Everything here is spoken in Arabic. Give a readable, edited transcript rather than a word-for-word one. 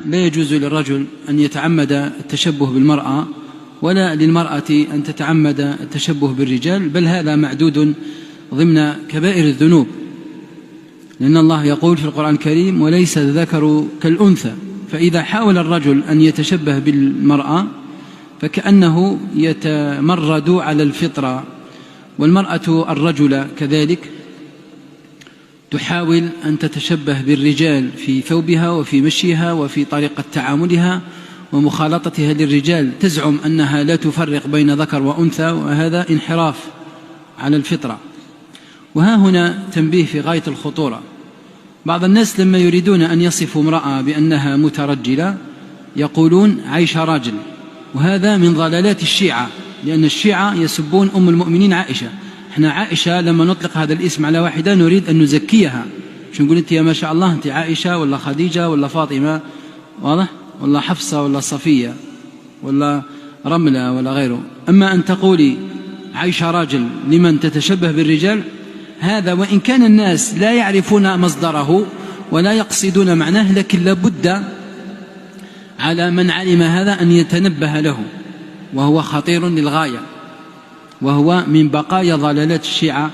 لا يجوز للرجل أن يتعمد التشبه بالمرأة ولا للمرأة أن تتعمد التشبه بالرجال، بل هذا معدود ضمن كبائر الذنوب، لأن الله يقول في القرآن الكريم: وليس الذكر كالأنثى. فإذا حاول الرجل أن يتشبه بالمرأة فكأنه يتمرد على الفطرة، والمرأة الرجل كذلك تحاول أن تتشبه بالرجال في ثوبها وفي مشيها وفي طريقة تعاملها ومخالطتها للرجال، تزعم أنها لا تفرق بين ذكر وأنثى، وهذا انحراف على الفطرة. وها هنا تنبيه في غاية الخطورة. بعض الناس لما يريدون أن يصفوا امرأة بأنها مترجلة يقولون عيش راجل، وهذا من ضلالات الشيعة، لأن الشيعة يسبون أم المؤمنين عائشة. احنا عائشة لما نطلق هذا الاسم على واحدة نريد أن نزكيها، شو نقول؟ أنت يا ما شاء الله أنت عائشة ولا خديجة ولا فاطمة، واضح؟ ولا حفصة ولا صفية ولا رملة ولا غيره. أما أن تقولي عيش راجل لمن تتشبه بالرجال، هذا وإن كان الناس لا يعرفون مصدره ولا يقصدون معناه، لكن لابد على من علم هذا أن يتنبه له، وهو خطير للغاية، وهو من بقايا ضلالات الشيعة.